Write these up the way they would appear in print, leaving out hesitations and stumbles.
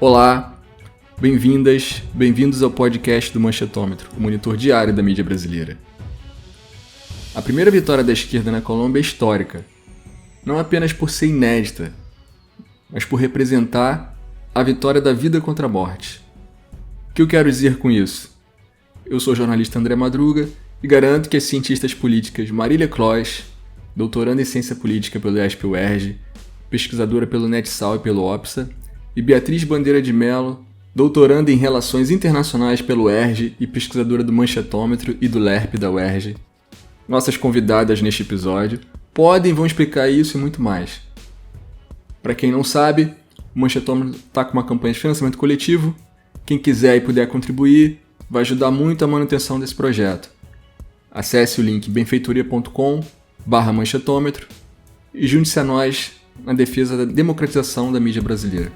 Olá, bem-vindas, bem-vindos ao podcast do Manchetômetro, o monitor diário da mídia brasileira. A primeira vitória da esquerda na Colômbia é histórica, não apenas por ser inédita, mas por representar a vitória da vida contra a morte. O que eu quero dizer com isso? Eu sou o jornalista André Madruga e garanto que as cientistas políticas Marília Cloes, doutoranda em ciência política pelo ESP-UERJ, pesquisadora pelo NetSal e pelo OPSA, e Beatriz Bandeira de Mello, doutoranda em Relações Internacionais pelo UERJ e pesquisadora do Manchetômetro e do LERP da UERJ, nossas convidadas neste episódio, podem e vão explicar isso e muito mais. Para quem não sabe, o Manchetômetro está com uma campanha de financiamento coletivo. Quem quiser e puder contribuir, vai ajudar muito a manutenção desse projeto. Acesse o link benfeitoria.com/manchetômetro e junte-se a nós na defesa da democratização da mídia brasileira.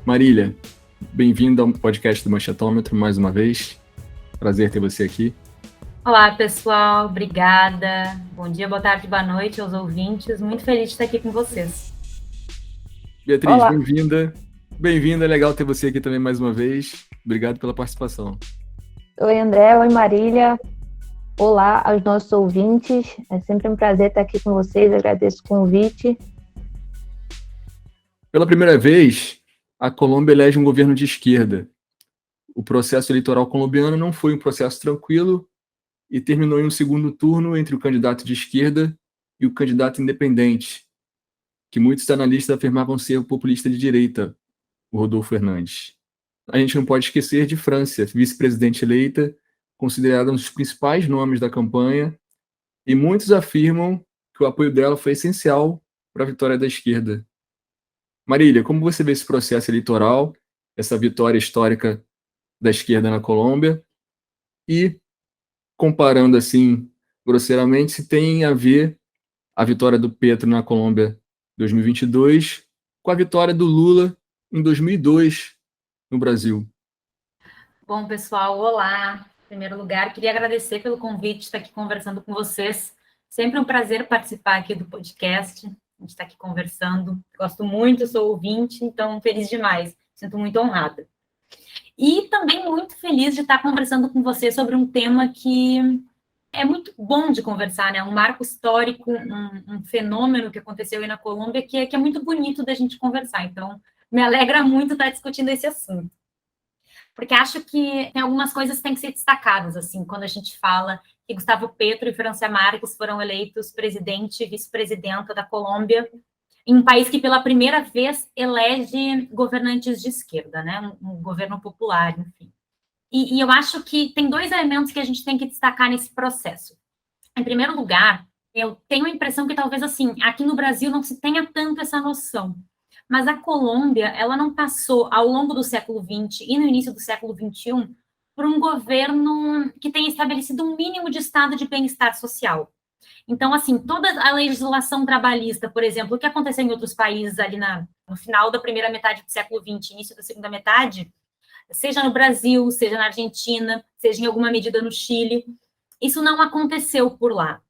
Marília, bem-vinda ao podcast do Manchetômetro mais uma vez. Prazer ter você aqui. Olá, pessoal. Obrigada. Bom dia, boa tarde, boa noite aos ouvintes. Muito feliz de estar aqui com vocês. Beatriz, Olá. bem-vinda. Bem-vinda, é legal ter você aqui também mais uma vez. Obrigado pela participação. Oi, André. Oi, Marília. Olá aos nossos ouvintes. É sempre um prazer estar aqui com vocês. Agradeço o convite. Pela primeira vez, a Colômbia elege um governo de esquerda. O processo eleitoral colombiano não foi um processo tranquilo e terminou em um segundo turno entre o candidato de esquerda e o candidato independente, que muitos analistas afirmavam ser o populista de direita, o Rodolfo Hernandes. A gente não pode esquecer de França, vice-presidente eleita, considerada um dos principais nomes da campanha, e muitos afirmam que o apoio dela foi essencial para a vitória da esquerda. Marília, como você vê esse processo eleitoral, essa vitória histórica da esquerda na Colômbia, e comparando assim, grosseiramente, se tem a ver a vitória do Petro na Colômbia em 2022 com a vitória do Lula em 2002 no Brasil? Bom, pessoal, olá. Em primeiro lugar, queria agradecer pelo convite de estar aqui conversando com vocês. Sempre um prazer participar aqui do podcast. A gente está aqui conversando. Gosto muito, sou ouvinte, então feliz demais. Sinto muito honrada. E também muito feliz de estar conversando com vocês sobre um tema que é muito bom de conversar, né? Um marco histórico, um fenômeno que aconteceu aí na Colômbia que é muito bonito da gente conversar. Então, me alegra muito estar discutindo esse assunto. Porque acho que tem algumas coisas que têm que ser destacadas, assim, quando a gente fala que Gustavo Petro e Francia Márquez foram eleitos presidente e vice-presidenta da Colômbia, em um país que pela primeira vez elege governantes de esquerda, né? Um governo popular, enfim. E eu acho que tem dois elementos que a gente tem que destacar nesse processo. Em primeiro lugar, eu tenho a impressão que talvez, assim, aqui no Brasil não se tenha tanto essa noção. Mas a Colômbia, ela não passou, ao longo do século XX e no início do século XXI, por um governo que tenha estabelecido um mínimo de estado de bem-estar social. Então, assim, toda a legislação trabalhista, por exemplo, o que aconteceu em outros países ali no final da primeira metade do século XX, início da segunda metade, seja no Brasil, seja na Argentina, seja em alguma medida no Chile, isso não aconteceu por lá.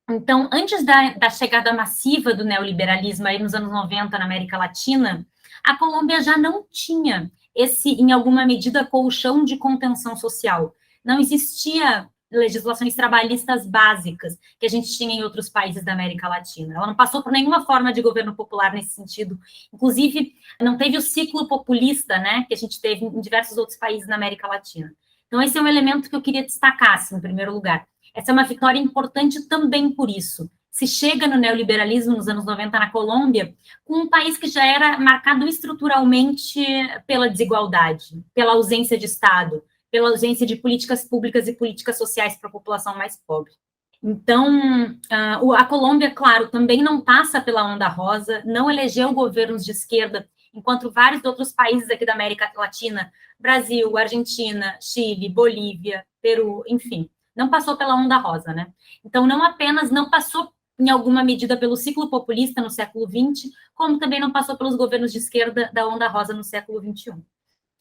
Então, antes da chegada massiva do neoliberalismo aí nos anos 90 na América Latina, a Colômbia já não tinha esse, em alguma medida, colchão de contenção social. Não existia legislações trabalhistas básicas que a gente tinha em outros países da América Latina. Ela não passou por nenhuma forma de governo popular nesse sentido. Inclusive, não teve o ciclo populista, né, que a gente teve em diversos outros países da América Latina. Então, esse é um elemento que eu queria destacar, assim, em primeiro lugar. Essa é uma vitória importante também por isso. Se chega no neoliberalismo nos anos 90 na Colômbia, com um país que já era marcado estruturalmente pela desigualdade, pela ausência de Estado, pela ausência de políticas públicas e políticas sociais para a população mais pobre. Então, a Colômbia, claro, também não passa pela onda rosa, não elegeu governos de esquerda, enquanto vários outros países aqui da América Latina, Brasil, Argentina, Chile, Bolívia, Peru, enfim, não passou pela onda rosa, né? Então, não apenas não passou, em alguma medida, pelo ciclo populista no século XX, como também não passou pelos governos de esquerda da onda rosa no século XXI.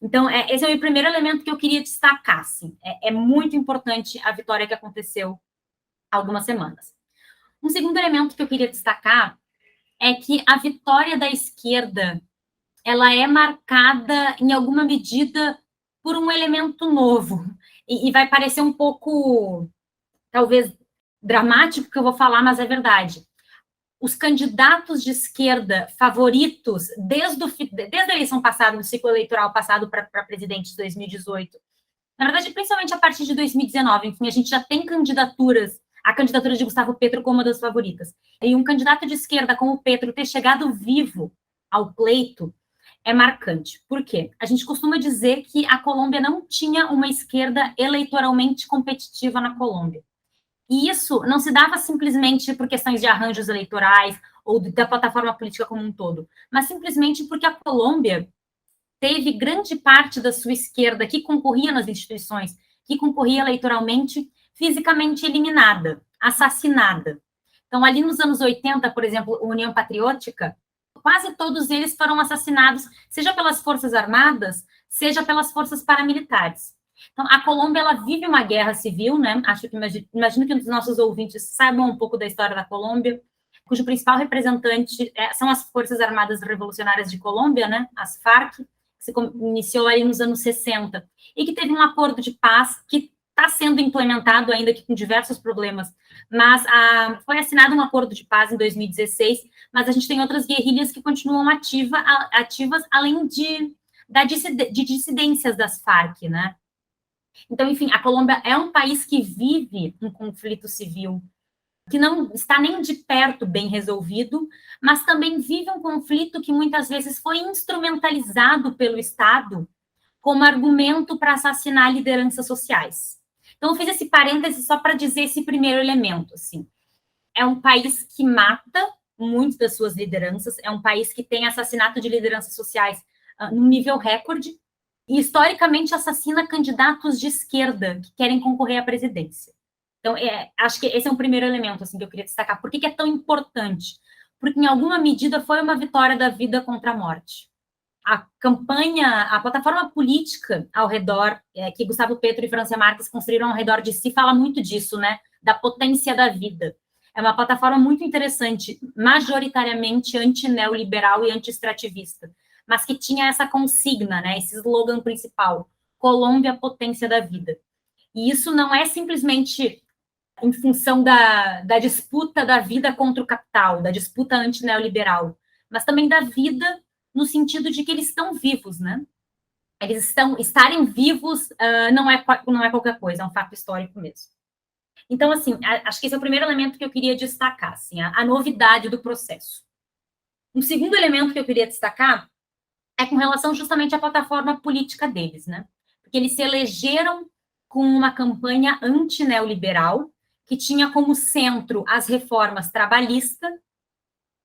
Então, esse é o primeiro elemento que eu queria destacar, assim. É muito importante a vitória que aconteceu há algumas semanas. Um segundo elemento que eu queria destacar é que a vitória da esquerda ela é marcada, em alguma medida, por um elemento novo. E vai parecer um pouco, talvez, dramático que eu vou falar, mas é verdade. Os candidatos de esquerda favoritos, desde a eleição passada, no ciclo eleitoral passado para presidente de 2018, na verdade, principalmente a partir de 2019, enfim, a gente já tem candidaturas, a candidatura de Gustavo Petro como uma das favoritas. E um candidato de esquerda como o Petro ter chegado vivo ao pleito é marcante. Por quê? A gente costuma dizer que a Colômbia não tinha uma esquerda eleitoralmente competitiva na Colômbia. E isso não se dava simplesmente por questões de arranjos eleitorais ou da plataforma política como um todo, mas simplesmente porque a Colômbia teve grande parte da sua esquerda que concorria nas instituições, que concorria eleitoralmente, fisicamente eliminada, assassinada. Então, ali nos anos 80, por exemplo, a União Patriótica, quase todos eles foram assassinados, seja pelas Forças Armadas, seja pelas forças paramilitares. Então, a Colômbia, ela vive uma guerra civil, né? Acho que imagino que os nossos ouvintes saibam um pouco da história da Colômbia, cujo principal representante são as Forças Armadas Revolucionárias de Colômbia, né? As FARC, que se iniciou aí nos anos 60, e que teve um acordo de paz que está sendo implementado ainda aqui com diversos problemas, mas foi assinado um acordo de paz em 2016, mas a gente tem outras guerrilhas que continuam ativas, além de dissidências das Farc, né? Então, enfim, a Colômbia é um país que vive um conflito civil que não está nem de perto bem resolvido, mas também vive um conflito que muitas vezes foi instrumentalizado pelo Estado como argumento para assassinar lideranças sociais. Então, eu fiz esse parêntese só para dizer esse primeiro elemento, assim. É um país que mata muito das suas lideranças, é um país que tem assassinato de lideranças sociais num nível recorde, e historicamente assassina candidatos de esquerda que querem concorrer à presidência. Então, acho que esse é um primeiro elemento assim, que eu queria destacar. Por que é tão importante? Porque, em alguma medida, foi uma vitória da vida contra a morte. A campanha, a plataforma política ao redor, que Gustavo Petro e Francia Márquez construíram ao redor de si, fala muito disso, né? Da potência da vida. É uma plataforma muito interessante, majoritariamente anti-neoliberal e anti-extrativista, mas que tinha essa consigna, né? Esse slogan principal: Colômbia, potência da vida. E isso não é simplesmente em função da disputa da vida contra o capital, da disputa anti-neoliberal, mas também da vida no sentido de que eles estão vivos, né? Estarem vivos não é qualquer coisa, é um fato histórico mesmo. Então, assim, acho que esse é o primeiro elemento que eu queria destacar, assim, a novidade do processo. Um segundo elemento que eu queria destacar é com relação justamente à plataforma política deles, né? Porque eles se elegeram com uma campanha anti-neoliberal, que tinha como centro as reformas trabalhista,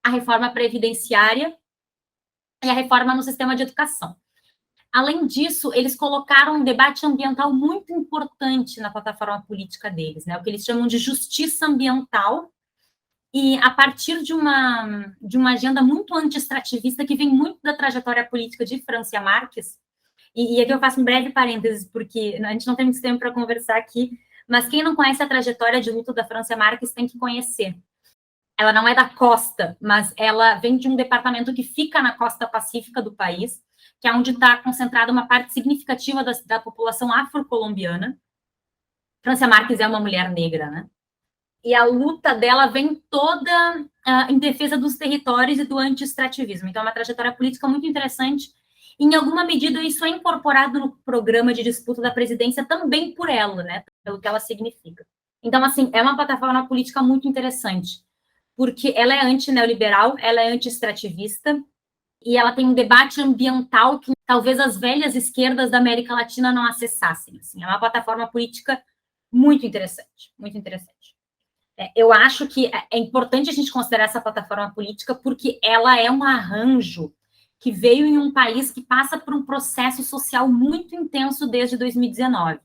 a reforma previdenciária e a reforma no sistema de educação. Além disso, eles colocaram um debate ambiental muito importante na plataforma política deles, né? O que eles chamam de justiça ambiental, e a partir de uma agenda muito anti-extrativista, que vem muito da trajetória política de Francia Márquez, e aqui eu faço um breve parênteses, porque a gente não tem muito tempo para conversar aqui, mas quem não conhece a trajetória de luta da Francia Márquez tem que conhecer. Ela não é da costa, mas ela vem de um departamento que fica na costa pacífica do país, que é onde está concentrada uma parte significativa da população afro-colombiana. Francia Márquez é uma mulher negra, né? E a luta dela vem toda em defesa dos territórios e do anti-extrativismo. Então, é uma trajetória política muito interessante. Em alguma medida, isso é incorporado no programa de disputa da presidência também por ela, né? Pelo que ela significa. Então, assim, é uma plataforma política muito interessante, porque ela é anti-neoliberal, ela é anti-extrativista, e ela tem um debate ambiental que talvez as velhas esquerdas da América Latina não acessassem. Assim. É uma plataforma política muito interessante, muito interessante. Eu acho que é importante a gente considerar essa plataforma política porque ela é um arranjo que veio em um país que passa por um processo social muito intenso desde 2019.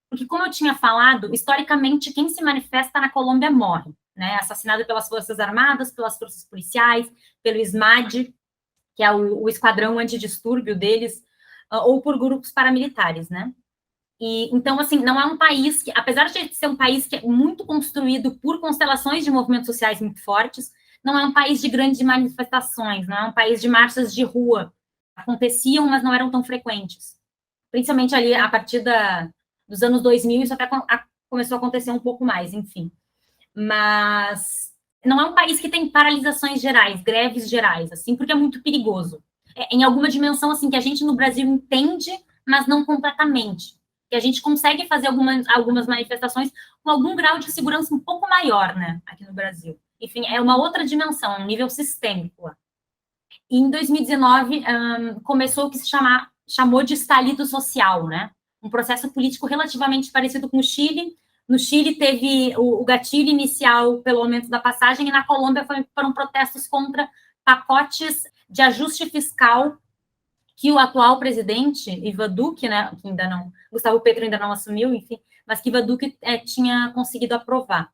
Porque, como eu tinha falado, historicamente, quem se manifesta na Colômbia morre, né? Assassinado pelas Forças Armadas, pelas forças policiais, pelo SMAD, que é o esquadrão antidistúrbio deles, ou por grupos paramilitares, né? E, então, assim, não é um país que, apesar de ser um país que é muito construído por constelações de movimentos sociais muito fortes, não é um país de grandes manifestações, não é um país de marchas de rua, aconteciam, mas não eram tão frequentes. Principalmente ali a partir dos anos 2000, isso até começou a acontecer um pouco mais, enfim. Mas não é um país que tem paralisações gerais, greves gerais, assim, porque é muito perigoso. Em alguma dimensão, assim, que a gente no Brasil entende, mas não completamente. Que a gente consegue fazer algumas manifestações com algum grau de segurança um pouco maior, né, aqui no Brasil. Enfim, é uma outra dimensão, um nível sistêmico. E em 2019, começou o que se chamou de estalido social, né? Um processo político relativamente parecido com o Chile. No Chile teve o gatilho inicial pelo aumento da passagem, e na Colômbia foram protestos contra pacotes de ajuste fiscal que o atual presidente, Ivan Duque, né, que ainda não, Gustavo Petro ainda não assumiu, enfim, mas que Ivan Duque tinha conseguido aprovar.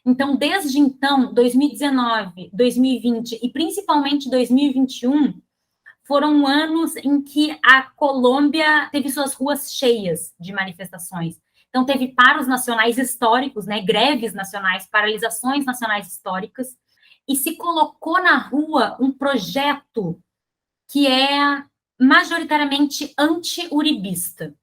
Então, desde então, 2019, 2020 e principalmente 2021, foram anos em que a Colômbia teve suas ruas cheias de manifestações. Então, teve paros nacionais históricos, né, greves nacionais, paralisações nacionais históricas, e se colocou na rua um projeto que é majoritariamente anti-uribista.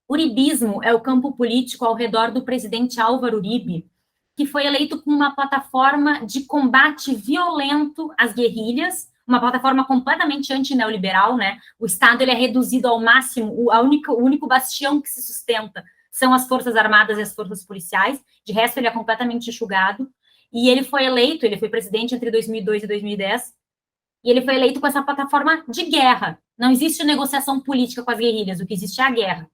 Uribismo é o campo político ao redor do presidente Álvaro Uribe, que foi eleito com uma plataforma de combate violento às guerrilhas, uma plataforma completamente anti-neoliberal, né? O Estado ele é reduzido ao máximo, o único bastião que se sustenta são as Forças Armadas e as Forças Policiais, de resto ele é completamente enxugado, e ele foi presidente entre 2002 e 2010, e ele foi eleito com essa plataforma de guerra. Não existe negociação política com as guerrilhas, o que existe é a guerra.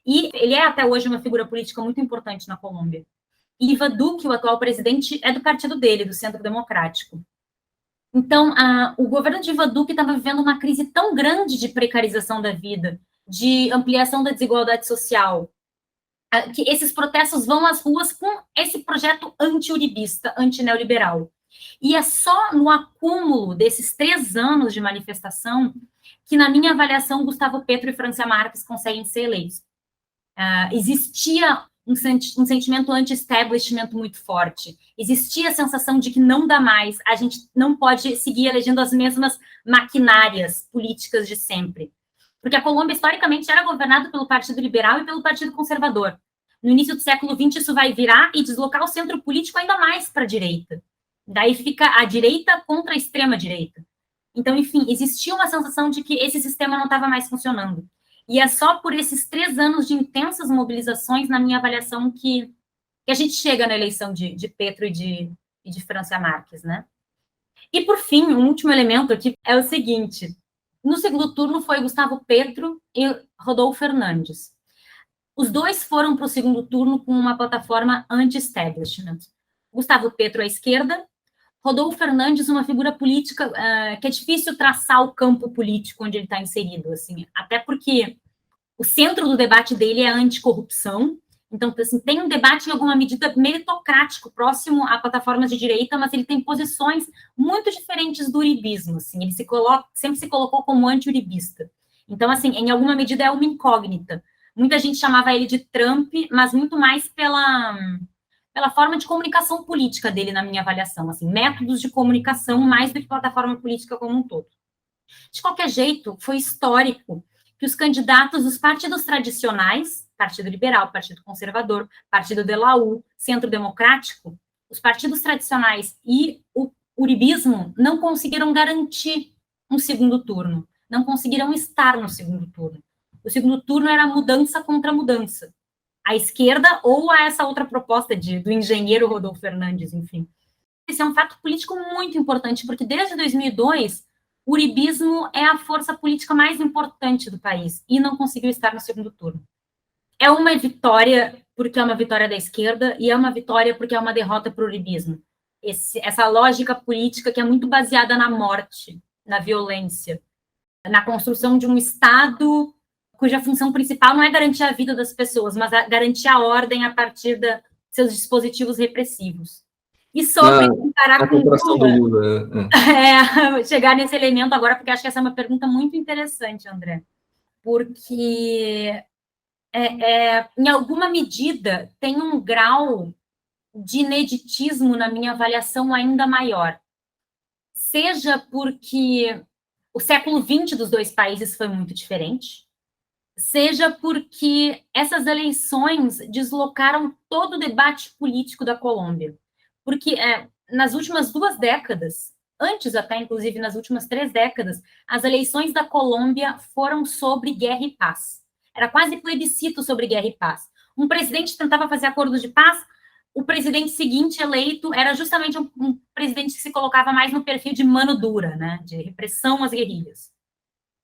E ele é até hoje uma figura política muito importante na Colômbia. Ivan Duque, o atual presidente, é do partido dele, do Centro Democrático. Então, o governo de Ivan Duque estava vivendo uma crise tão grande de precarização da vida, de ampliação da desigualdade social, que esses protestos vão às ruas com esse projeto anti-uribista, anti-neoliberal. E é só no acúmulo desses 3 anos de manifestação que, na minha avaliação, Gustavo Petro e Francia Márquez conseguem ser eleitos. Existia um sentimento anti-establishment muito forte. Existia a sensação de que não dá mais, a gente não pode seguir elegendo as mesmas maquinárias políticas de sempre. Porque a Colômbia, historicamente, era governada pelo Partido Liberal e pelo Partido Conservador. No início do século XX, isso vai virar e deslocar o centro político ainda mais para a direita. Daí fica a direita contra a extrema-direita. Então, enfim, existia uma sensação de que esse sistema não estava mais funcionando. E é só por esses 3 anos de intensas mobilizações, na minha avaliação, que a gente chega na eleição de Petro e de Francia Márquez, né? E, por fim, um último elemento aqui é o seguinte. No segundo turno foi Gustavo Petro e Rodolfo Fernandes. Os dois foram para o segundo turno com uma plataforma anti-establishment. Gustavo Petro à esquerda, Rodolfo Fernandes, uma figura política que é difícil traçar o campo político onde ele está inserido, assim, até porque o centro do debate dele é a anticorrupção. Então, assim, tem um debate, em alguma medida, meritocrático, próximo a plataformas de direita, mas ele tem posições muito diferentes do uribismo. Assim, ele sempre se colocou como anti-uribista. Então, assim, em alguma medida, é uma incógnita. Muita gente chamava ele de Trump, mas muito mais pela forma de comunicação política dele, na minha avaliação, assim, métodos de comunicação mais do que plataforma política como um todo. De qualquer jeito, foi histórico que os candidatos dos partidos tradicionais, Partido Liberal, Partido Conservador, Partido de la U, Centro Democrático, os partidos tradicionais e o uribismo não conseguiram garantir um segundo turno, não conseguiram estar no segundo turno. O segundo turno era mudança contra mudança. À esquerda ou a essa outra proposta do engenheiro Rodolfo Fernandes, enfim. Esse é um fato político muito importante, porque desde 2002, o uribismo é a força política mais importante do país e não conseguiu estar no segundo turno. É uma vitória porque é uma vitória da esquerda e é uma vitória porque é uma derrota para o uribismo. Essa lógica política que é muito baseada na morte, na violência, na construção de um Estado cuja função principal não é garantir a vida das pessoas, mas garantir a ordem a partir de seus dispositivos repressivos. E sobre comparar com o Lula, chegar nesse elemento agora, porque acho que essa é uma pergunta muito interessante, André, porque, em alguma medida, tem um grau de ineditismo na minha avaliação ainda maior. Seja porque o século XX dos dois países foi muito diferente, seja porque essas eleições deslocaram todo o debate político da Colômbia. Porque nas últimas 2 décadas, antes até, inclusive, nas últimas 3 décadas, as eleições da Colômbia foram sobre guerra e paz. Era quase plebiscito sobre guerra e paz. Um presidente tentava fazer acordos de paz, o presidente seguinte eleito era justamente um presidente que se colocava mais no perfil de mano dura, né, de repressão às guerrilhas.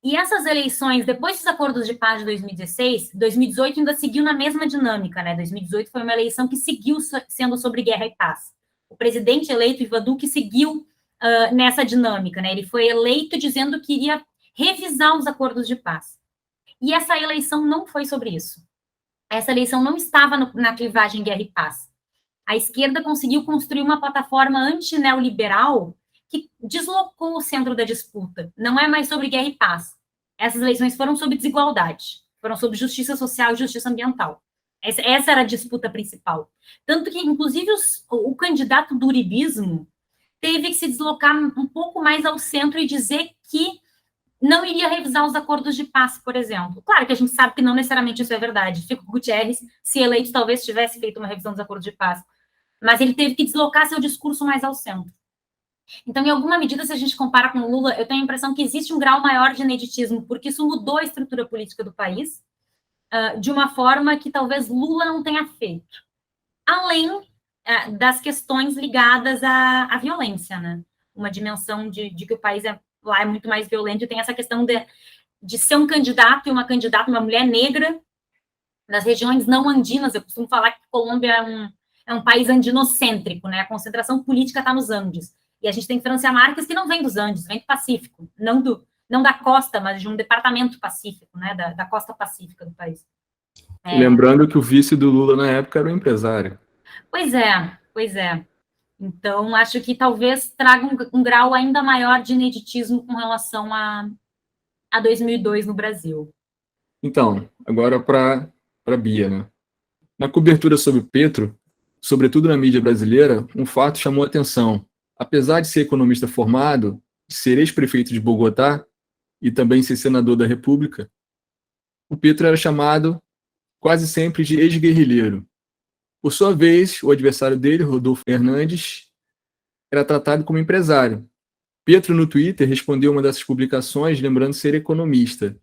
E essas eleições, depois dos acordos de paz de 2016, 2018 ainda seguiu na mesma dinâmica, né? 2018 foi uma eleição que seguiu sendo sobre guerra e paz. O presidente eleito, Ivan Duque, seguiu nessa dinâmica, né? Ele foi eleito dizendo que iria revisar os acordos de paz. E essa eleição não foi sobre isso. Essa eleição não estava na clivagem guerra e paz. A esquerda conseguiu construir uma plataforma anti-neoliberal que deslocou o centro da disputa. Não é mais sobre guerra e paz. Essas eleições foram sobre desigualdade, foram sobre justiça social e justiça ambiental. Essa era a disputa principal. Tanto que, inclusive, o candidato do uribismo teve que se deslocar um pouco mais ao centro e dizer que não iria revisar os acordos de paz, por exemplo. Claro que a gente sabe que não necessariamente isso é verdade. Chico Gutierrez, se eleito, talvez tivesse feito uma revisão dos acordos de paz. Mas ele teve que deslocar seu discurso mais ao centro. Então, em alguma medida, se a gente compara com o Lula, eu tenho a impressão que existe um grau maior de ineditismo, porque isso mudou a estrutura política do país de uma forma que talvez Lula não tenha feito. Além das questões ligadas à violência, né? Uma dimensão de que o país lá é muito mais violento, e tem essa questão de ser um candidato e uma candidata, uma mulher negra, nas regiões não andinas. Eu costumo falar que a Colômbia é um país andinocêntrico, né? A concentração política está nos Andes. E a gente tem Francia Márquez, que não vem dos Andes, vem do Pacífico, não da costa, mas de um departamento pacífico, né, da costa pacífica do país. Lembrando que o vice do Lula na época era um empresário. Pois é. Então, acho que talvez traga um grau ainda maior de ineditismo com relação a 2002 no Brasil. Então, agora para Bia, né? Na cobertura sobre Petro, sobretudo na mídia brasileira, um fato chamou a atenção. Apesar de ser economista formado, ser ex-prefeito de Bogotá e também ser senador da República, o Petro era chamado quase sempre de ex-guerrilheiro. Por sua vez, o adversário dele, Rodolfo Hernandes, era tratado como empresário. Petro, no Twitter, respondeu uma dessas publicações lembrando ser economista.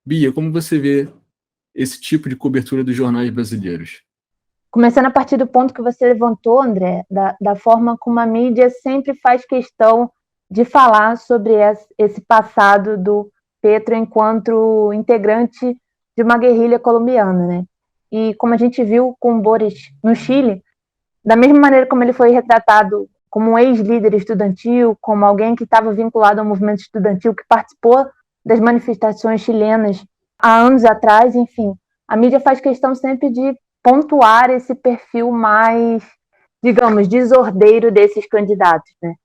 Bia, como você vê esse tipo de cobertura dos jornais brasileiros? Começando a partir do ponto que você levantou, André, da forma como a mídia sempre faz questão de falar sobre esse passado do Petro enquanto integrante de uma guerrilha colombiana, né? E como a gente viu com o Boric no Chile, da mesma maneira como ele foi retratado como um ex-líder estudantil, como alguém que estava vinculado ao movimento estudantil, que participou das manifestações chilenas há anos atrás, enfim, a mídia faz questão sempre de pontuar esse perfil mais, digamos, desordeiro desses candidatos, né?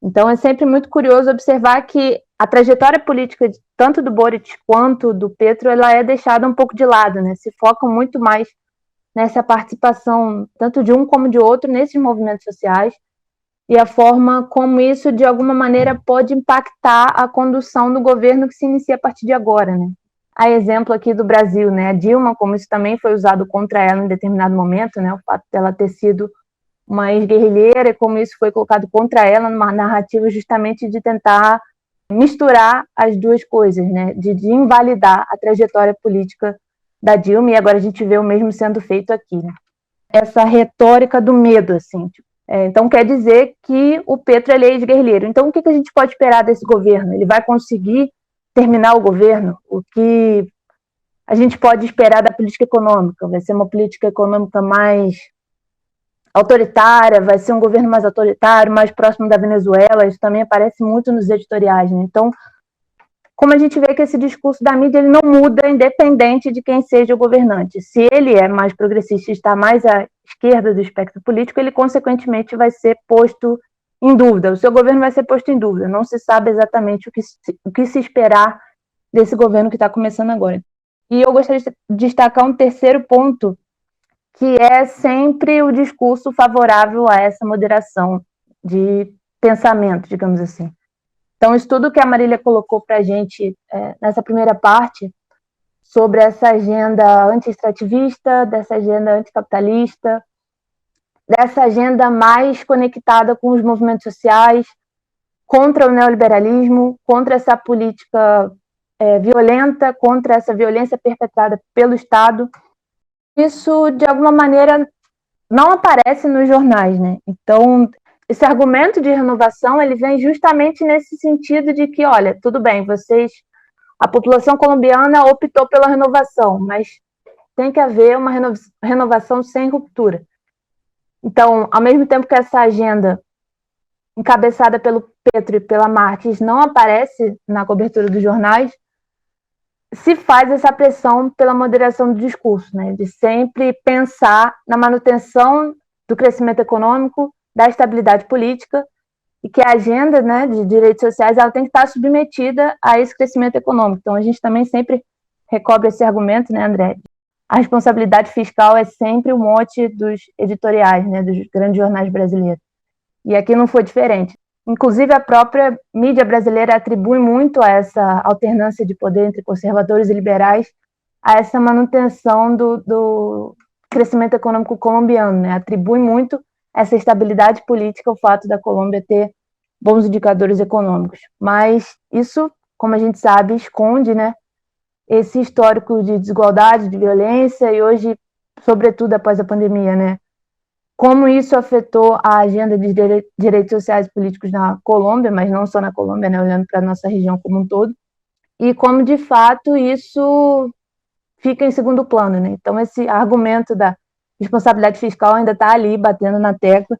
Então é sempre muito curioso observar que a trajetória política tanto do Boric quanto do Petro, ela é deixada um pouco de lado, né? Se focam muito mais nessa participação, tanto de um como de outro, nesses movimentos sociais, e a forma como isso, de alguma maneira, pode impactar a condução do governo que se inicia a partir de agora, né? A exemplo aqui do Brasil, né? A Dilma, como isso também foi usado contra ela em determinado momento, né? O fato dela ter sido uma ex-guerrilheira e como isso foi colocado contra ela numa narrativa justamente de tentar misturar as duas coisas, né? De invalidar a trajetória política da Dilma, e agora a gente vê o mesmo sendo feito aqui, né? Essa retórica do medo, assim, tipo, então quer dizer que o Petro é ex-guerrilheiro. Então o que a gente pode esperar desse governo? Ele vai conseguir terminar o governo? O que a gente pode esperar da política econômica? Vai ser uma política econômica mais autoritária? Vai ser um governo mais autoritário, mais próximo da Venezuela? Isso também aparece muito nos editoriais, né? Então, como a gente vê que esse discurso da mídia ele não muda independente de quem seja o governante. Se ele é mais progressista e está mais à esquerda do espectro político, ele consequentemente vai ser posto em dúvida. O seu governo vai ser posto em dúvida. Não se sabe exatamente o que se esperar desse governo que está começando agora. E eu gostaria de destacar um terceiro ponto, que é sempre o discurso favorável a essa moderação de pensamento, digamos assim. Então, isso tudo que a Marília colocou para a gente nessa primeira parte, sobre essa agenda anti-extrativista, dessa agenda anticapitalista, dessa agenda mais conectada com os movimentos sociais, contra o neoliberalismo, contra essa política violenta, contra essa violência perpetrada pelo Estado. Isso, de alguma maneira, não aparece nos jornais, né? Então, esse argumento de renovação, ele vem justamente nesse sentido de que, olha, tudo bem, a população colombiana optou pela renovação, mas tem que haver uma renovação sem ruptura. Então, ao mesmo tempo que essa agenda encabeçada pelo Petro e pela Marques não aparece na cobertura dos jornais, se faz essa pressão pela moderação do discurso, né? De sempre pensar na manutenção do crescimento econômico, da estabilidade política, e que a agenda, né, de direitos sociais ela tem que estar submetida a esse crescimento econômico. Então, a gente também sempre recobre esse argumento, né, André? A responsabilidade fiscal é sempre o mote dos editoriais, né, dos grandes jornais brasileiros. E aqui não foi diferente. Inclusive, a própria mídia brasileira atribui muito a essa alternância de poder entre conservadores e liberais, a essa manutenção do crescimento econômico colombiano, né? Atribui muito essa estabilidade política ao fato da Colômbia ter bons indicadores econômicos. Mas isso, como a gente sabe, esconde, né, esse histórico de desigualdade, de violência, e hoje, sobretudo após a pandemia, né, como isso afetou a agenda de direitos sociais e políticos na Colômbia, mas não só na Colômbia, né, olhando para a nossa região como um todo, e como, de fato, isso fica em segundo plano, né? Então, esse argumento da responsabilidade fiscal ainda está ali, batendo na tecla,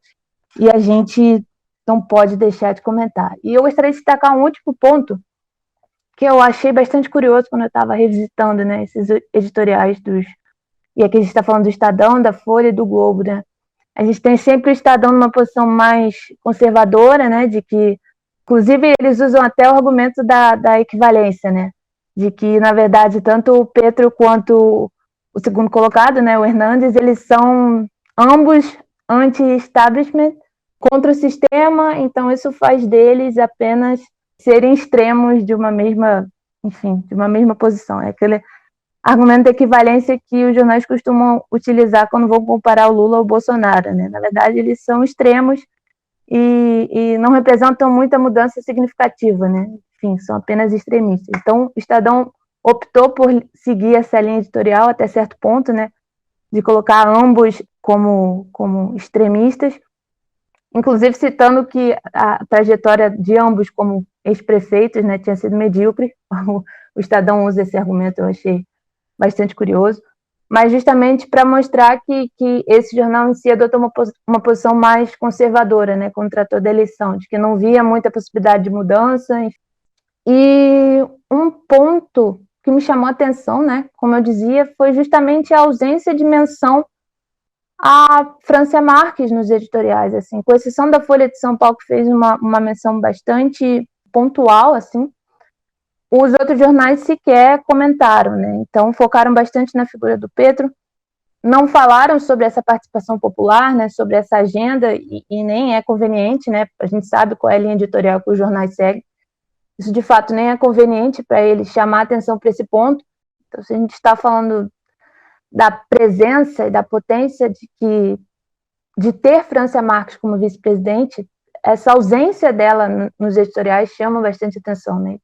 e a gente não pode deixar de comentar. E eu gostaria de destacar um último ponto, que eu achei bastante curioso quando eu estava revisitando, né, esses editoriais e aqui a gente está falando do Estadão, da Folha e do Globo, né? A gente tem sempre o Estadão numa posição mais conservadora, né, de que, inclusive, eles usam até o argumento da equivalência, né, de que, na verdade, tanto o Petro quanto o segundo colocado, né, o Hernández, eles são ambos anti-establishment, contra o sistema, então isso faz deles apenas serem extremos de uma mesma, enfim, de uma mesma posição. É aquele argumento de equivalência que os jornais costumam utilizar quando vão comparar o Lula ao Bolsonaro, né? Na verdade, eles são extremos e não representam muita mudança significativa, né? Enfim, são apenas extremistas. Então, o Estadão optou por seguir essa linha editorial até certo ponto, né? De colocar ambos como extremistas, inclusive citando que a trajetória de ambos como ex-prefeitos, né, tinha sido medíocre. O Estadão usa esse argumento, eu achei bastante curioso, mas justamente para mostrar que esse jornal em si adotou uma posição mais conservadora, né, contra toda a eleição, de que não via muita possibilidade de mudança. E um ponto que me chamou a atenção, né, como eu dizia, foi justamente a ausência de menção a Francia Marques nos editoriais, assim, com exceção da Folha de São Paulo, que fez uma menção bastante pontual, assim, os outros jornais sequer comentaram, né? Então focaram bastante na figura do Petro, não falaram sobre essa participação popular, né, sobre essa agenda, e nem é conveniente, né? A gente sabe qual é a linha editorial que os jornais seguem. Isso, de fato, nem é conveniente para eles chamar atenção para esse ponto. Então, se a gente está falando da presença e da potência de ter Francia Marques como vice-presidente, essa ausência dela nos editoriais chama bastante atenção, né?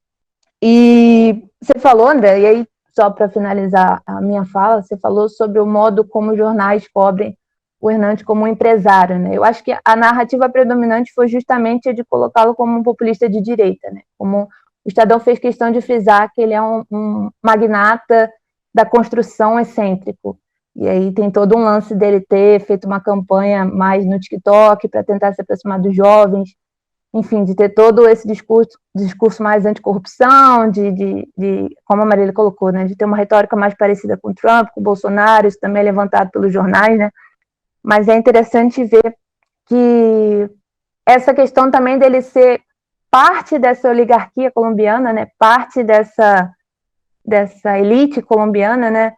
E você falou, André, e aí, só para finalizar a minha fala, você falou sobre o modo como os jornais cobrem o Hernandes como um empresário, né? Eu acho que a narrativa predominante foi justamente a de colocá-lo como um populista de direita, né? Como o Estadão fez questão de frisar que ele é um magnata da construção excêntrico. E aí tem todo um lance dele ter feito uma campanha mais no TikTok para tentar se aproximar dos jovens, enfim, de ter todo esse discurso mais anticorrupção, de como a Marília colocou, né, de ter uma retórica mais parecida com o Trump, com o Bolsonaro, isso também é levantado pelos jornais, né, mas é interessante ver que essa questão também dele ser parte dessa oligarquia colombiana, né, parte dessa elite colombiana, né,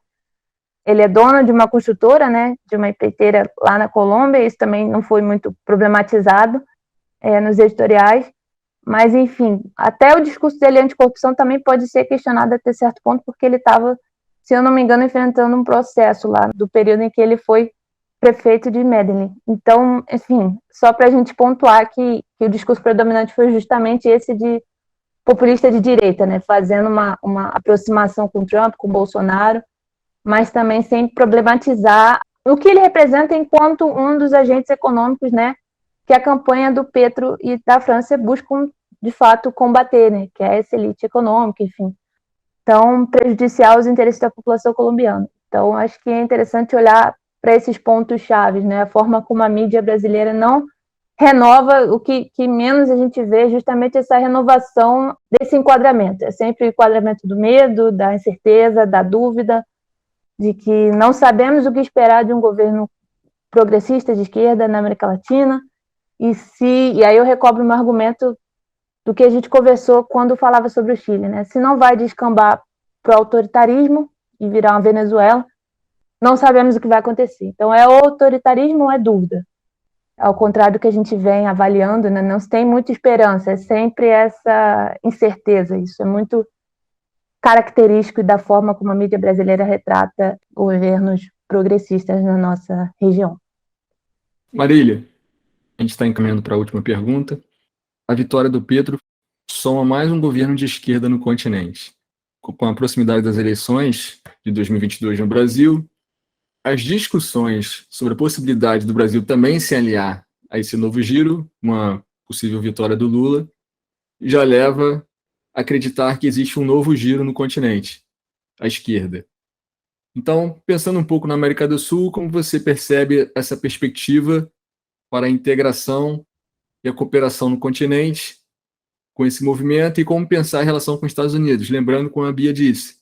ele é dono de uma construtora, né, de uma empreiteira lá na Colômbia, isso também não foi muito problematizado nos editoriais, Mas, enfim, até o discurso dele anticorrupção também pode ser questionado até certo ponto, porque ele estava, se eu não me engano, enfrentando um processo lá do período em que ele foi prefeito de Medellín. Então, enfim, só para a gente pontuar que o discurso predominante foi justamente esse de populista de direita, né, fazendo uma aproximação com Trump, com Bolsonaro, mas também sem problematizar o que ele representa enquanto um dos agentes econômicos, né, que a campanha do Petro e da França buscam, de fato, combater, né, que é essa elite econômica, enfim, tão prejudicial aos interesses da população colombiana. Então, acho que é interessante olhar para esses pontos chaves, né, a forma como a mídia brasileira não renova, o que menos a gente vê é justamente essa renovação desse enquadramento. É sempre o enquadramento do medo, da incerteza, da dúvida, de que não sabemos o que esperar de um governo progressista de esquerda na América Latina, e aí eu recobro um argumento do que a gente conversou quando falava sobre o Chile, né? Se não vai descambar para o autoritarismo e virar uma Venezuela, não sabemos o que vai acontecer. Então, é autoritarismo ou é dúvida? Ao contrário do que a gente vem avaliando, né? Não se tem muita esperança, é sempre essa incerteza. Isso é muito característico da forma como a mídia brasileira retrata governos progressistas na nossa região. Marília, a gente está encaminhando para a última pergunta. A vitória do Petro soma mais um governo de esquerda no continente. Com a proximidade das eleições de 2022 no Brasil, as discussões sobre a possibilidade do Brasil também se aliar a esse novo giro, uma possível vitória do Lula, já leva a acreditar que existe um novo giro no continente, à esquerda. Então, pensando um pouco na América do Sul, como você percebe essa perspectiva para a integração e a cooperação no continente com esse movimento e como pensar a relação com os Estados Unidos? Lembrando, como a Bia disse,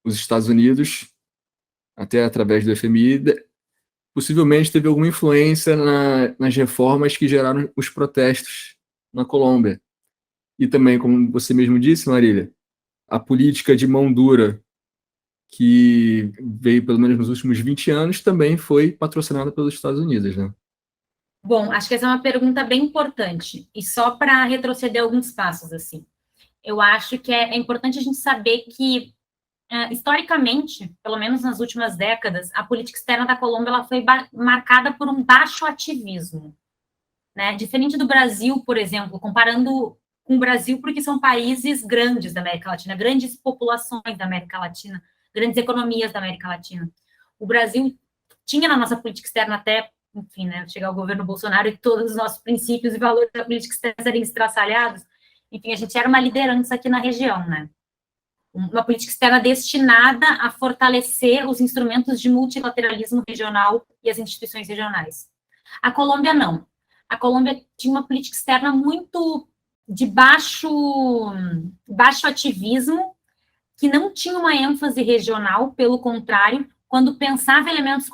os Estados Unidos, até através do FMI, possivelmente teve alguma influência nas reformas que geraram os protestos na Colômbia. E também, como você mesmo disse, Marília, a política de mão dura que veio pelo menos nos últimos 20 anos também foi patrocinada pelos Estados Unidos, né? Bom, acho que essa é uma pergunta bem importante. E só para retroceder alguns passos, assim. Eu acho que é importante a gente saber que, historicamente, pelo menos nas últimas décadas, a política externa da Colômbia ela foi marcada por um baixo ativismo, né? Diferente do Brasil, por exemplo, comparando com o Brasil, porque são países grandes da América Latina, grandes populações da América Latina, grandes economias da América Latina. O Brasil tinha na nossa política externa até, enfim, né, chegar o governo Bolsonaro e todos os nossos princípios e valores da política externa serem estraçalhados, enfim, a gente era uma liderança aqui na região, né? Uma política externa destinada a fortalecer os instrumentos de multilateralismo regional e as instituições regionais. A Colômbia não. A Colômbia tinha uma política externa muito de baixo ativismo, que não tinha uma ênfase regional, pelo contrário, quando pensava elementos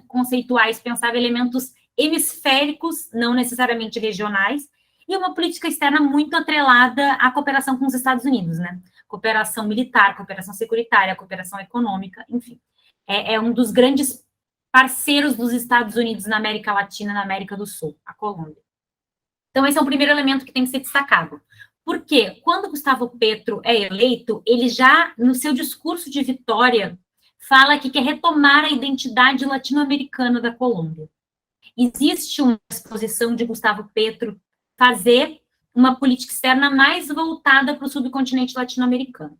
conceituais, pensava elementos hemisféricos, não necessariamente regionais, e uma política externa muito atrelada à cooperação com os Estados Unidos, né? Cooperação militar, cooperação securitária, cooperação econômica, enfim. É um dos grandes parceiros dos Estados Unidos na América Latina, na América do Sul, a Colômbia. Então, esse é o primeiro elemento que tem que ser destacado. Porque quando Gustavo Petro é eleito, ele já, no seu discurso de vitória, fala que quer retomar a identidade latino-americana da Colômbia. Existe uma disposição de Gustavo Petro fazer uma política externa mais voltada para o subcontinente latino-americano.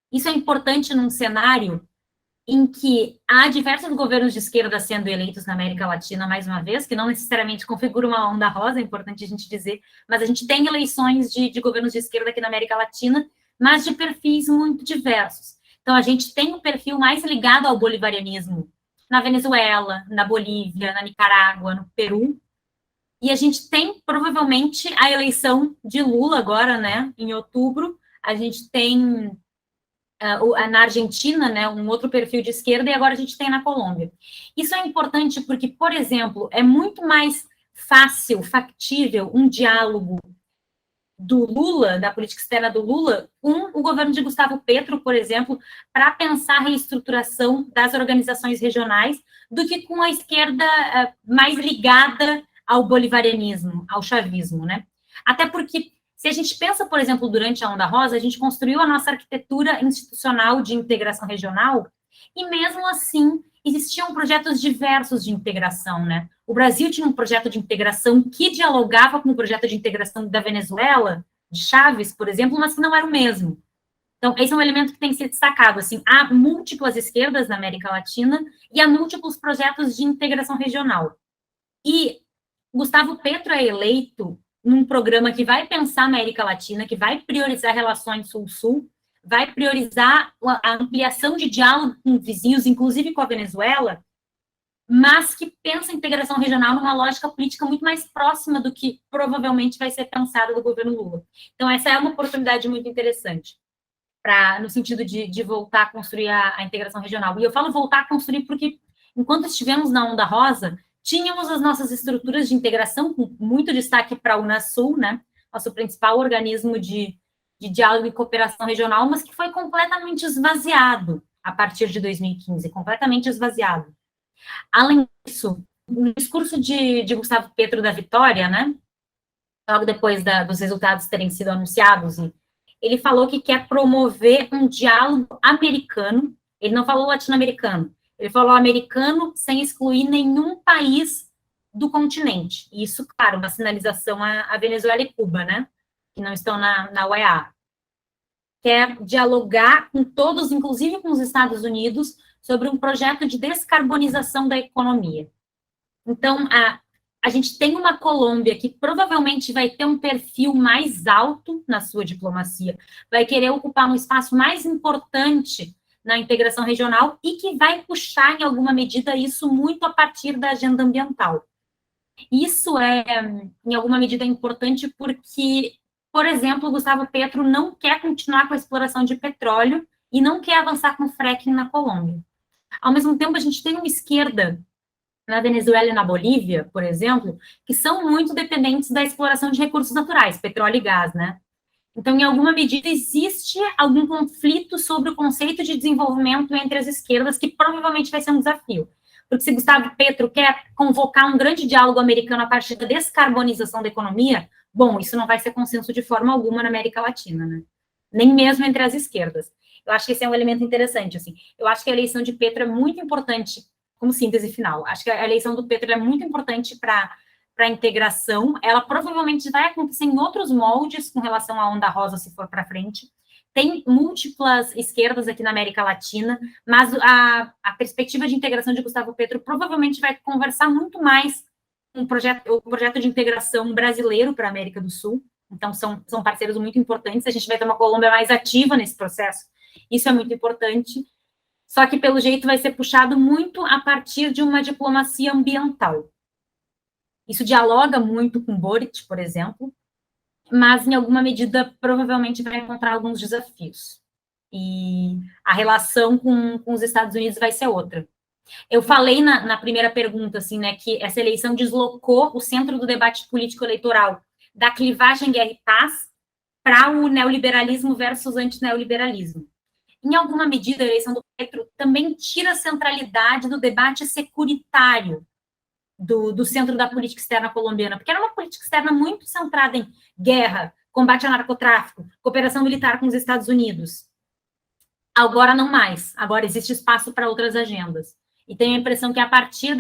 Isso é importante num cenário em que há diversos governos de esquerda sendo eleitos na América Latina, mais uma vez, que não necessariamente configuram uma onda rosa, é importante a gente dizer, mas a gente tem eleições de governos de esquerda aqui na América Latina, mas de perfis muito diversos. Então, a gente tem um perfil mais ligado ao bolivarianismo na Venezuela, na Bolívia, na Nicarágua, no Peru, e a gente tem, provavelmente, a eleição de Lula agora, né, em outubro, a gente tem na Argentina, né, um outro perfil de esquerda, e agora a gente tem na Colômbia. Isso é importante porque, por exemplo, é muito mais fácil, factível, um diálogo do Lula, da política externa do Lula, com o governo de Gustavo Petro, por exemplo, para pensar a reestruturação das organizações regionais, do que com a esquerda mais ligada ao bolivarianismo, ao chavismo, né? Até porque, Se a gente pensa, por exemplo, durante a Onda Rosa, a gente construiu a nossa arquitetura institucional de integração regional e, mesmo assim, existiam projetos diversos de integração, né? O Brasil tinha um projeto de integração que dialogava com o projeto de integração da Venezuela, de Chaves, por exemplo, mas que não era o mesmo. Então, esse é um elemento que tem que ser destacado, assim, há múltiplas esquerdas na América Latina e há múltiplos projetos de integração regional. E Gustavo Petro é eleito num programa que vai pensar a América Latina, que vai priorizar relações Sul-Sul, vai priorizar a ampliação de diálogo com vizinhos, inclusive com a Venezuela, mas que pensa a integração regional numa lógica política muito mais próxima do que provavelmente vai ser pensado do governo Lula. Então, essa é uma oportunidade muito interessante, no sentido de voltar a construir a integração regional. E eu falo voltar a construir porque, enquanto estivemos na Onda Rosa, tínhamos as nossas estruturas de integração, com muito destaque para a Unasul, né, nosso principal organismo de diálogo e cooperação regional, mas que foi completamente esvaziado a partir de 2015, completamente esvaziado. Além disso, no discurso de Gustavo Petro da vitória, né, logo depois dos resultados terem sido anunciados, ele falou que quer promover um diálogo americano, ele não falou latino-americano, ele falou americano sem excluir nenhum país do continente. Isso, claro, uma sinalização a Venezuela e Cuba, né, que não estão na OEA. Quer dialogar com todos, inclusive com os Estados Unidos, sobre um projeto de descarbonização da economia. Então, a gente tem uma Colômbia que provavelmente vai ter um perfil mais alto na sua diplomacia, vai querer ocupar um espaço mais importante na integração regional e que vai puxar, em alguma medida, isso muito a partir da agenda ambiental. Isso é, em alguma medida, importante porque, por exemplo, Gustavo Petro não quer continuar com a exploração de petróleo e não quer avançar com o fracking na Colômbia. Ao mesmo tempo, a gente tem uma esquerda na Venezuela e na Bolívia, por exemplo, que são muito dependentes da exploração de recursos naturais, petróleo e gás, né? Então, em alguma medida, existe algum conflito sobre o conceito de desenvolvimento entre as esquerdas, que provavelmente vai ser um desafio. Porque se Gustavo Petro quer convocar um grande diálogo americano a partir da descarbonização da economia, bom, isso não vai ser consenso de forma alguma na América Latina, né? Nem mesmo entre as esquerdas. Eu acho que esse é um elemento interessante, assim. Eu acho que a eleição de Petro é muito importante, como síntese final. Acho que a eleição do Petro é muito importante para a integração. Ela provavelmente vai acontecer em outros moldes com relação à Onda Rosa, se for para frente. Tem múltiplas esquerdas aqui na América Latina, mas a perspectiva de integração de Gustavo Petro provavelmente vai conversar muito mais com o projeto de integração brasileiro para a América do Sul. Então, são parceiros muito importantes. A gente vai ter uma Colômbia mais ativa nesse processo. Isso é muito importante. Só que, pelo jeito, vai ser puxado muito a partir de uma diplomacia ambiental. Isso dialoga muito com Boric, por exemplo, mas, em alguma medida, provavelmente vai encontrar alguns desafios. E a relação com os Estados Unidos vai ser outra. Eu falei na primeira pergunta, assim, né, que essa eleição deslocou o centro do debate político-eleitoral da clivagem guerra e paz para o neoliberalismo versus antineoliberalismo. Em alguma medida, a eleição do Petro também tira a centralidade do debate securitário do centro da política externa colombiana, porque era uma política externa muito centrada em guerra, combate ao narcotráfico, cooperação militar com os Estados Unidos. Agora não mais. Agora existe espaço para outras agendas. E tenho a impressão que a partir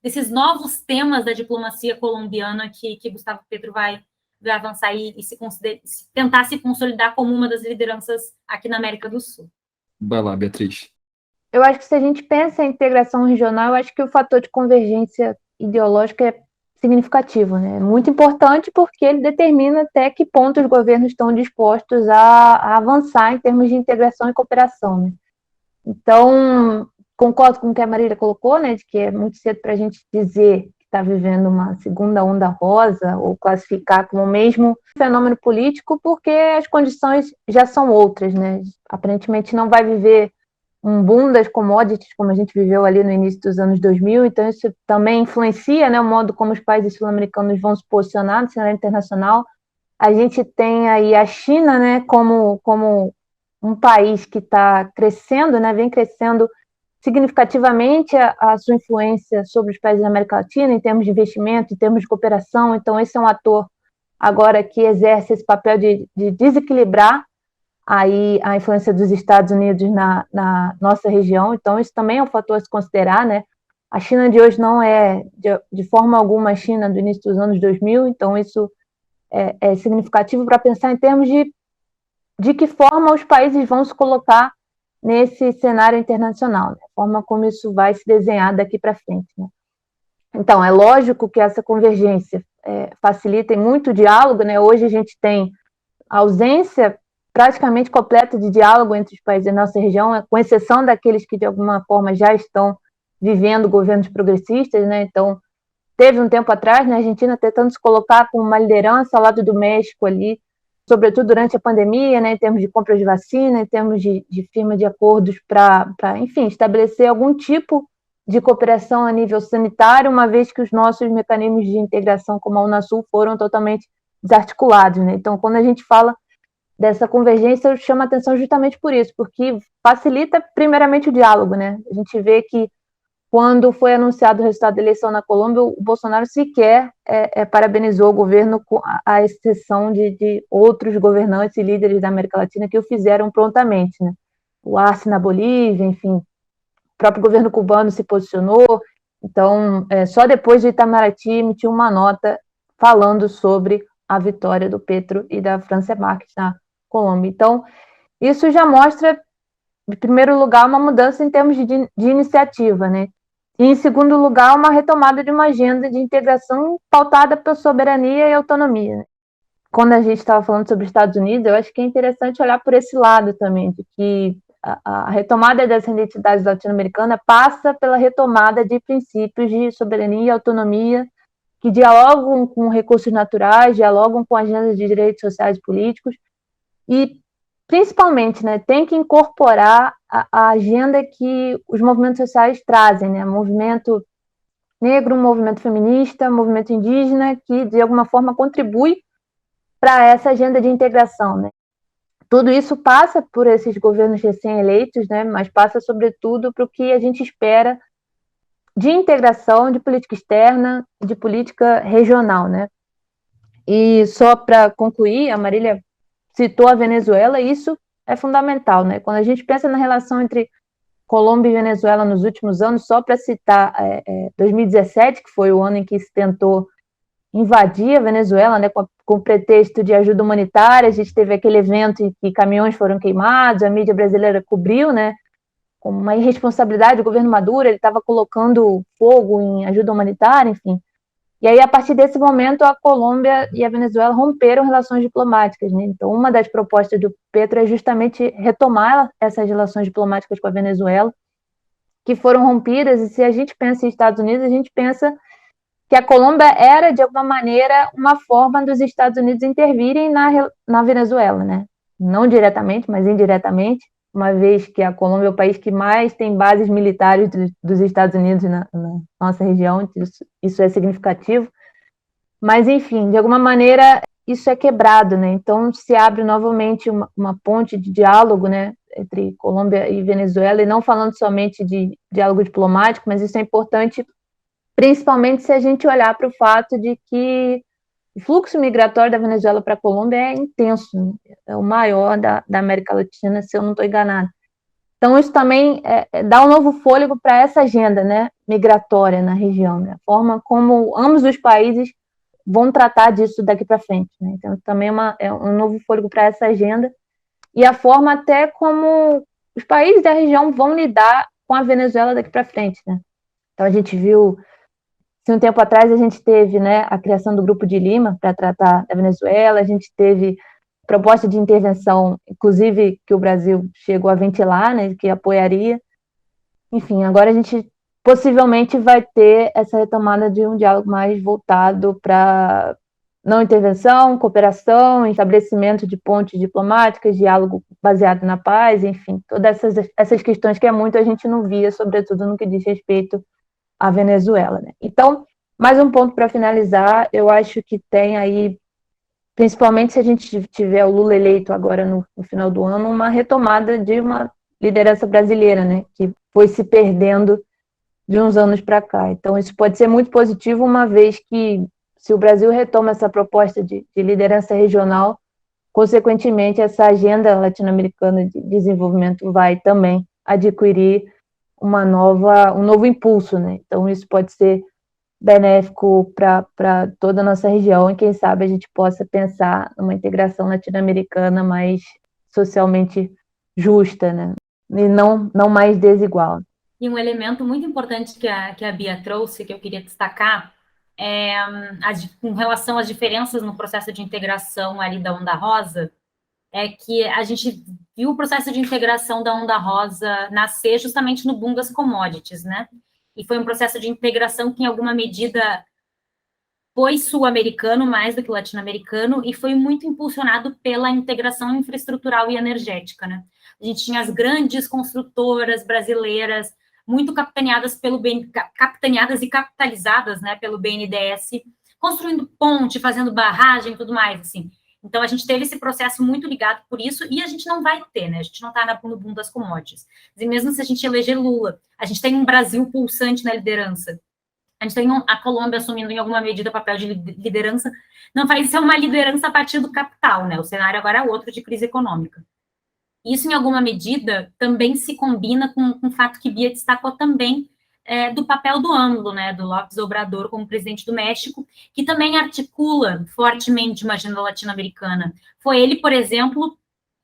desses novos temas da diplomacia colombiana que Gustavo Petro vai avançar e tentar se consolidar como uma das lideranças aqui na América do Sul. Vai lá, Beatriz. Eu acho que se a gente pensa em integração regional, eu acho que o fator de convergência ideológica é significativo, né? É muito importante porque ele determina até que ponto os governos estão dispostos a avançar em termos de integração e cooperação, né? Então, concordo com o que a Marília colocou, né, de que é muito cedo para a gente dizer que está vivendo uma segunda onda rosa ou classificar como o mesmo fenômeno político, porque as condições já são outras, né? Aparentemente não vai viver um boom das commodities, como a gente viveu ali no início dos anos 2000, então isso também influencia, né, o modo como os países sul-americanos vão se posicionar no cenário internacional. A gente tem aí a China, né, como um país que está crescendo, né, vem crescendo significativamente a sua influência sobre os países da América Latina, em termos de investimento, em termos de cooperação, então esse é um ator agora que exerce esse papel de desequilibrar aí a influência dos Estados Unidos na nossa região. Então, isso também é um fator a se considerar, né? A China de hoje não é, de forma alguma, a China do início dos anos 2000, então isso é significativo para pensar em termos de que forma os países vão se colocar nesse cenário internacional, né? A forma como isso vai se desenhar daqui para frente, né? Então, é lógico que essa convergência facilita muito o diálogo, né? Hoje a gente tem ausência praticamente completa de diálogo entre os países da nossa região, com exceção daqueles que, de alguma forma, já estão vivendo governos progressistas, né? Então, teve um tempo atrás, né, a Argentina tentando se colocar como uma liderança ao lado do México ali, sobretudo durante a pandemia, né, em termos de compra de vacina, em termos de firma de acordos para, enfim, estabelecer algum tipo de cooperação a nível sanitário, uma vez que os nossos mecanismos de integração como a Unasul foram totalmente desarticulados, né? Então, quando a gente fala dessa convergência, eu chamo a atenção justamente por isso, porque facilita primeiramente o diálogo, né? A gente vê que quando foi anunciado o resultado da eleição na Colômbia, o Bolsonaro sequer parabenizou o governo, à exceção de outros governantes e líderes da América Latina que o fizeram prontamente, né? O Arce na Bolívia, enfim, o próprio governo cubano se posicionou. Então, só depois de Itamaraty emitiu uma nota falando sobre a vitória do Petro e da Francia Márquez na Colômbia. Então, isso já mostra, em primeiro lugar, uma mudança em termos de iniciativa, né? E, em segundo lugar, uma retomada de uma agenda de integração pautada pela soberania e autonomia, né? Quando a gente estava falando sobre os Estados Unidos, eu acho que é interessante olhar por esse lado também, de que a retomada das identidades latino-americanas passa pela retomada de princípios de soberania e autonomia que dialogam com recursos naturais, dialogam com agendas de direitos sociais e políticos, e principalmente, né, tem que incorporar a agenda que os movimentos sociais trazem, né, movimento negro, movimento feminista, movimento indígena, que de alguma forma contribui para essa agenda de integração, né. Tudo isso passa por esses governos recém-eleitos, né, mas passa sobretudo para o que a gente espera de integração, de política externa, de política regional, né. E só para concluir, a Marília citou a Venezuela, e isso é fundamental, né? Quando a gente pensa na relação entre Colômbia e Venezuela nos últimos anos, só para citar 2017, que foi o ano em que se tentou invadir a Venezuela, né, com pretexto de ajuda humanitária, a gente teve aquele evento em que caminhões foram queimados, a mídia brasileira cobriu, né, com uma irresponsabilidade do governo Maduro, ele estava colocando fogo em ajuda humanitária, enfim. E aí, a partir desse momento, a Colômbia e a Venezuela romperam relações diplomáticas, né? Então, uma das propostas do Petro é justamente retomar essas relações diplomáticas com a Venezuela, que foram rompidas, e se a gente pensa em Estados Unidos, a gente pensa que a Colômbia era, de alguma maneira, uma forma dos Estados Unidos intervirem na Venezuela, né? Não diretamente, mas indiretamente, uma vez que a Colômbia é o país que mais tem bases militares dos Estados Unidos na nossa região, isso é significativo. Mas, enfim, de alguma maneira, isso é quebrado, né? Então, se abre novamente uma ponte de diálogo, né, entre Colômbia e Venezuela, e não falando somente de diálogo diplomático, mas isso é importante, principalmente se a gente olhar para o fato de que o fluxo migratório da Venezuela para a Colômbia é intenso, né? É o maior da América Latina, se eu não estou enganada. Então, isso também dá um novo fôlego para essa agenda, né, migratória na região, né? A forma como ambos os países vão tratar disso daqui para frente, né? Então, também é um novo fôlego para essa agenda, e a forma até como os países da região vão lidar com a Venezuela daqui para frente, né? Então, a gente viu, um tempo atrás, a gente teve, né, a criação do Grupo de Lima para tratar da Venezuela, a gente teve proposta de intervenção, inclusive, que o Brasil chegou a ventilar, né, que apoiaria. Enfim, agora a gente possivelmente vai ter essa retomada de um diálogo mais voltado para não intervenção, cooperação, estabelecimento de pontes diplomáticas, diálogo baseado na paz, enfim, todas essas questões que há muito a gente não via, sobretudo no que diz respeito à Venezuela, né? Então, mais um ponto para finalizar, eu acho que tem aí, principalmente se a gente tiver o Lula eleito agora no final do ano, uma retomada de uma liderança brasileira, né, que foi se perdendo de uns anos para cá. Então, isso pode ser muito positivo, uma vez que se o Brasil retoma essa proposta de liderança regional, consequentemente, essa agenda latino-americana de desenvolvimento vai também adquirir um novo impulso, né? Então, isso pode ser benéfico para toda a nossa região, e quem sabe a gente possa pensar numa integração latino-americana mais socialmente justa, né? E não mais desigual. E um elemento muito importante que a Bia trouxe, que eu queria destacar, com relação às diferenças no processo de integração ali da Onda Rosa, é que a gente viu o processo de integração da Onda Rosa nascer justamente no boom das commodities, né? E foi um processo de integração que, em alguma medida, foi sul-americano mais do que latino-americano e foi muito impulsionado pela integração infraestrutural e energética, né? A gente tinha as grandes construtoras brasileiras muito capitaneadas e capitalizadas, né, pelo BNDES, construindo ponte, fazendo barragem e tudo mais, assim. Então, a gente teve esse processo muito ligado por isso, e a gente não vai ter, né? A gente não está no boom das commodities. E mesmo se a gente eleger Lula, a gente tem um Brasil pulsante na liderança. A gente tem a Colômbia assumindo, em alguma medida, papel de liderança. Não vai ser uma liderança a partir do capital, né? O cenário agora é outro, de crise econômica. Isso, em alguma medida, também se combina com o fato que Bia destacou também, do papel do AMLO, né, do López Obrador como presidente do México, que também articula fortemente uma agenda latino-americana. Foi ele, por exemplo,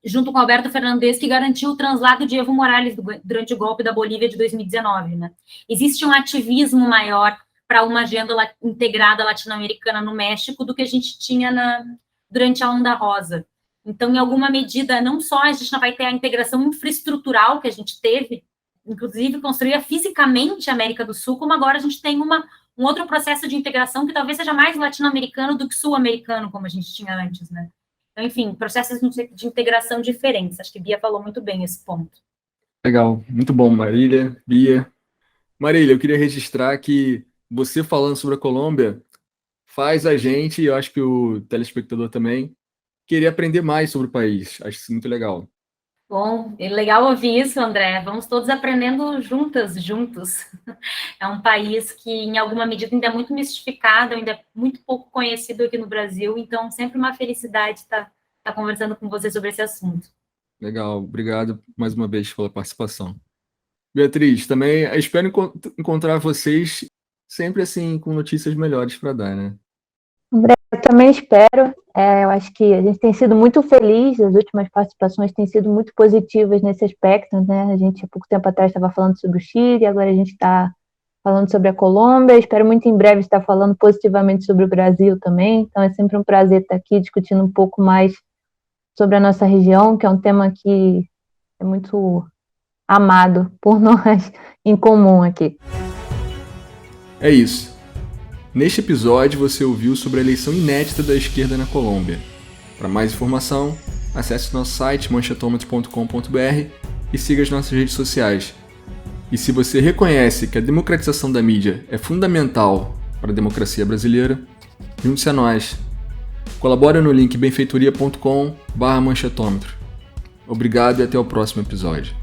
junto com Alberto Fernandes, que garantiu o translado de Evo Morales durante o golpe da Bolívia de 2019. Né? Existe um ativismo maior para uma agenda integrada latino-americana no México do que a gente tinha durante a Onda Rosa. Então, em alguma medida, não só a gente não vai ter a integração infraestrutural que a gente teve, inclusive construir fisicamente a América do Sul, como agora a gente tem um outro processo de integração que talvez seja mais latino-americano do que sul-americano, como a gente tinha antes, né? Então, enfim, processos de integração diferentes. Acho que Bia falou muito bem esse ponto. Legal, muito bom, Marília, Bia. Marília, eu queria registrar que você falando sobre a Colômbia faz a gente, e eu acho que o telespectador também, querer aprender mais sobre o país. Acho isso muito legal. Bom, é legal ouvir isso, André. Vamos todos aprendendo juntos. É um país que, em alguma medida, ainda é muito mistificado, ainda é muito pouco conhecido aqui no Brasil, então sempre uma felicidade estar conversando com você sobre esse assunto. Legal, obrigado mais uma vez pela participação. Beatriz, também espero encontrar vocês sempre assim, com notícias melhores para dar, né? André, eu também espero. Eu acho que a gente tem sido muito feliz, as últimas participações têm sido muito positivas nesse aspecto, né? A gente, há pouco tempo atrás, estava falando sobre o Chile, agora a gente está falando sobre a Colômbia. Espero muito em breve estar falando positivamente sobre o Brasil também. Então, é sempre um prazer estar aqui discutindo um pouco mais sobre a nossa região, que é um tema que é muito amado por nós em comum aqui. É isso. Neste episódio, você ouviu sobre a eleição inédita da esquerda na Colômbia. Para mais informação, acesse nosso site manchetômetro.com.br e siga as nossas redes sociais. E se você reconhece que a democratização da mídia é fundamental para a democracia brasileira, junte-se a nós. Colabore no link benfeitoria.com/manchetômetro. Obrigado e até o próximo episódio.